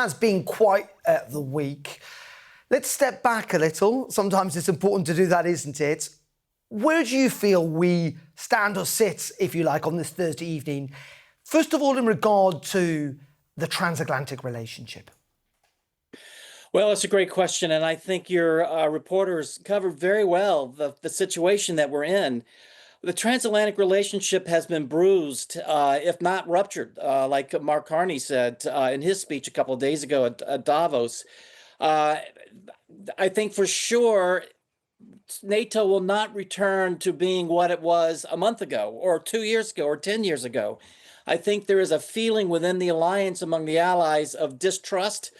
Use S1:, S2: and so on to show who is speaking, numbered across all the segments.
S1: has been quite the week. Let's step back a little. Sometimes it's important to do that, isn't it? Where do you feel we stand or sit, if you like, on this Thursday evening? First of all, in regard to the transatlantic relationship.
S2: Well, it's a great question, and I think your reporters covered very well the situation that we're in. The transatlantic relationship has been bruised, if not ruptured, like Mark Carney said in his speech a couple of days ago at Davos. Uh, I think for sure NATO will not return to being what it was a month ago, or 2 years ago, or 10 years ago. I think there is a feeling within the alliance among the allies of distrust.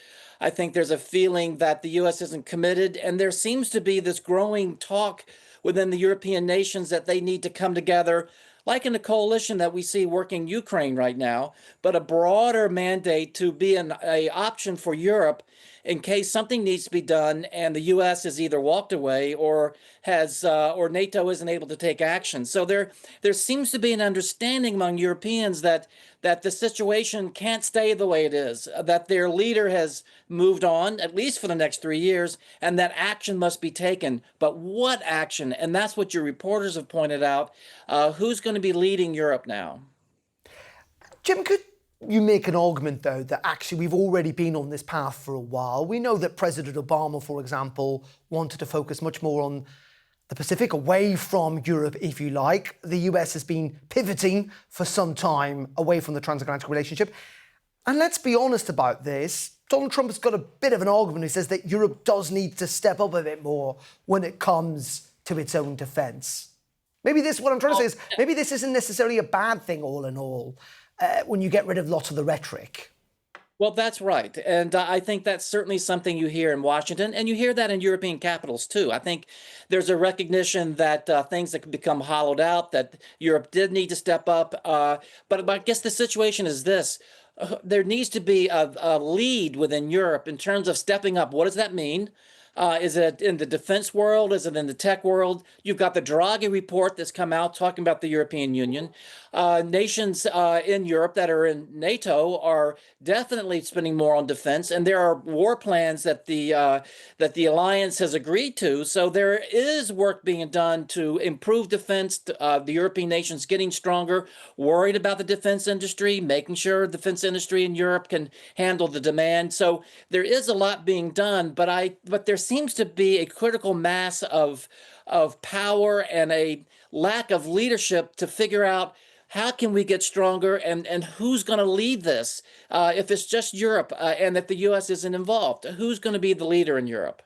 S2: I think there's a feeling that the U.S. isn't committed, and there seems to be this growing talk within the European nations that they need to come together, like in the coalition that we see working Ukraine right now, but a broader mandate to be an option for Europe in case something needs to be done and the U.S. has either walked away or or NATO isn't able to take action. So there seems to be an understanding among Europeans that the situation can't stay the way it is, that their leader has moved on, at least for the next 3 years, and that action must be taken. But what action? And that's what your reporters have pointed out. Who's going to be leading Europe now?
S1: Jim, could you make an argument, though, that actually we've already been on this path for a while? We know that President Obama, for example, wanted to focus much more on the Pacific, away from Europe, if you like. The US has been pivoting for some time away from the transatlantic relationship. And let's be honest about this. Donald Trump has got a bit of an argument. He says that Europe does need to step up a bit more when it comes to its own defence. Maybe this, what I'm trying to say is, maybe this isn't necessarily a bad thing all in all, when you get rid of lots of the rhetoric.
S2: Well, that's right. And I think that's certainly something you hear in Washington, and you hear that in European capitals, too. I think there's a recognition that things that can become hollowed out, that Europe did need to step up. But I guess the situation is this. There needs to be a lead within Europe in terms of stepping up. What does that mean? Is it in the defense world? Is it in the tech world? You've got the Draghi report that's come out talking about the European Union. Nations in Europe that are in NATO are definitely spending more on defense, and there are war plans that the alliance has agreed to. So there is work being done to improve defense. The European nations getting stronger, worried about the defense industry, making sure the defense industry in Europe can handle the demand. So there is a lot being done, but there seems to be a critical mass of power and a lack of leadership to figure out how can we get stronger and who's going to lead this if it's just Europe and that the U.S. isn't involved. Who's going to be the leader in Europe?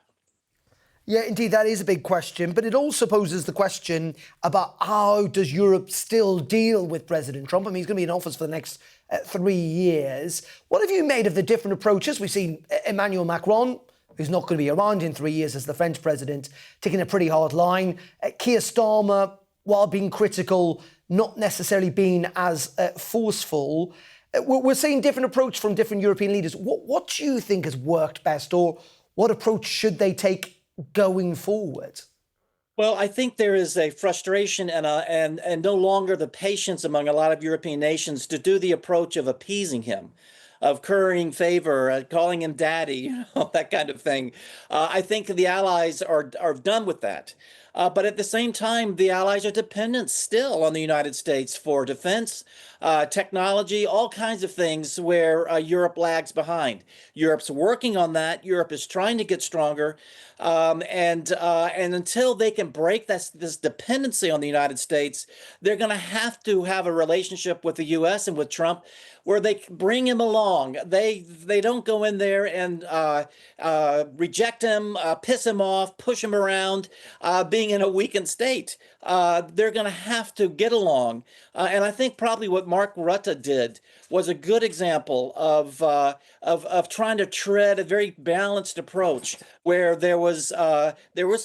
S1: Yeah, indeed, that is a big question. But it also poses the question about how does Europe still deal with President Trump? I mean, he's going to be in office for the next 3 years. What have you made of the different approaches? We've seen Emmanuel Macron, who's not going to be around in 3 years as the French president, taking a pretty hard line. Keir Starmer, while being critical, not necessarily being as forceful. We're seeing different approach from different European leaders. What do you think has worked best, or what approach should they take going forward?
S2: Well, I think there is a frustration and no longer the patience among a lot of European nations to do the approach of appeasing him, of currying favor, calling him daddy, that kind of thing. I think the allies are done with that. But at the same time, the allies are dependent still on the United States for defense, technology, all kinds of things where Europe lags behind. Europe's working on that. Europe is trying to get stronger. And until they can break this dependency on the United States, they're going to have a relationship with the U.S. and with Trump where they bring him along. They don't go in there and reject him, piss him off, push him around, being in a weakened state. They're going to have to get along. And I think probably what Mark Rutte did was a good example of trying to tread a very balanced approach, where there was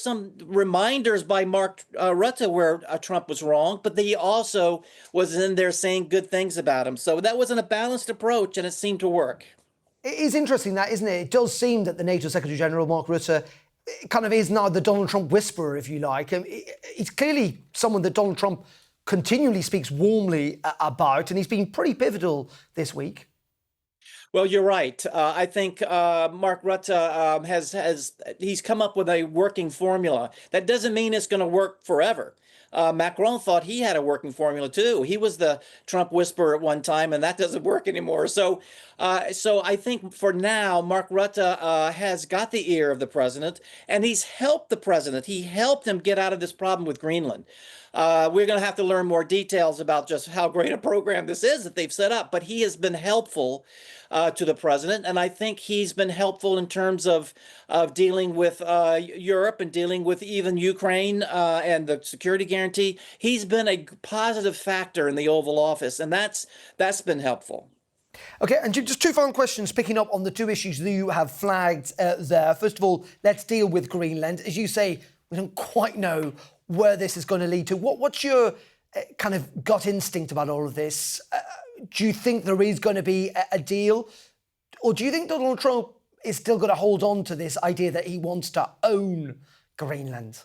S2: some reminders by Mark Rutte where Trump was wrong, but he also was in there saying good things about him. So that wasn't a balanced approach, and it seemed to work.
S1: It is interesting that, isn't it? It does seem that the NATO Secretary General, Mark Rutte, kind of is now the Donald Trump whisperer, if you like. He's clearly someone that Donald Trump continually speaks warmly about, and he's been pretty pivotal this week.
S2: Well, you're right. I think Mark Rutte has he's come up with a working formula. That doesn't mean it's going to work forever. Macron thought he had a working formula too. He was the Trump whisperer at one time, and that doesn't work anymore. So I think for now, Mark Rutte has got the ear of the president, and he's helped the president. He helped him get out of this problem with Greenland. We're going to have to learn more details about just how great a program this is that they've set up, but he has been helpful to the president, and I think he's been helpful in terms of dealing with Europe and dealing with even Ukraine and the security guarantee. He's been a positive factor in the Oval Office, and that's been helpful.
S1: Okay, and just two final questions picking up on the two issues that you have flagged there. First of all, let's deal with Greenland. As you say, we don't quite know where this is going to lead to. What's your kind of gut instinct about all of this? Do you think there is going to be a deal? Or do you think Donald Trump is still going to hold on to this idea that he wants to own Greenland?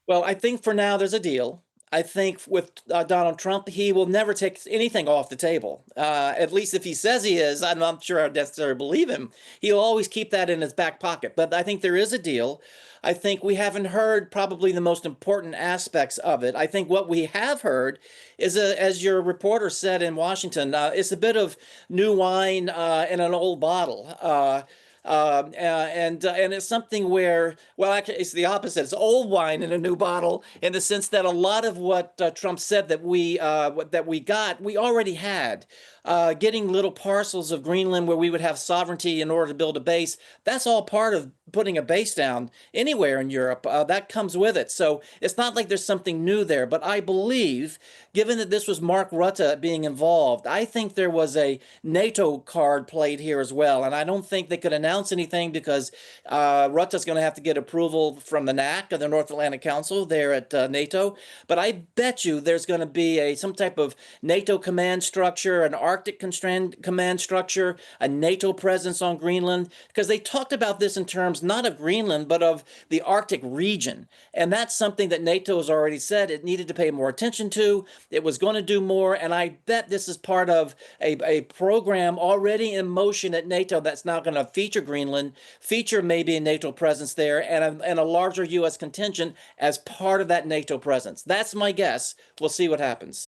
S2: Well, I think for now there's a deal. I think with Donald Trump, he will never take anything off the table. At least if he says he is, I'm not sure I necessarily believe him. He'll always keep that in his back pocket. But I think there is a deal. I think we haven't heard probably the most important aspects of it. I think what we have heard is, as your reporter said in Washington, it's a bit of new wine in an old bottle. And it's something where, well, actually, it's the opposite. It's old wine in a new bottle, in the sense that a lot of what Trump said that we already had. Getting little parcels of Greenland where we would have sovereignty in order to build a base. That's all part of putting a base down anywhere in Europe. That comes with it. So it's not like there's something new there. But I believe, given that this was Mark Rutte being involved, I think there was a NATO card played here as well. And I don't think they could announce anything because Rutte's going to have to get approval from the NAC, or the North Atlantic Council, there at NATO. But I bet you there's going to be some type of NATO command structure, an Arctic command structure, a NATO presence on Greenland, because they talked about this in terms not of Greenland, but of the Arctic region. And that's something that NATO has already said it needed to pay more attention to. It was going to do more. And I bet this is part of a program already in motion at NATO that's now going to feature Greenland, feature maybe a NATO presence there, and a larger U.S. contingent as part of that NATO presence. That's my guess. We'll see what happens.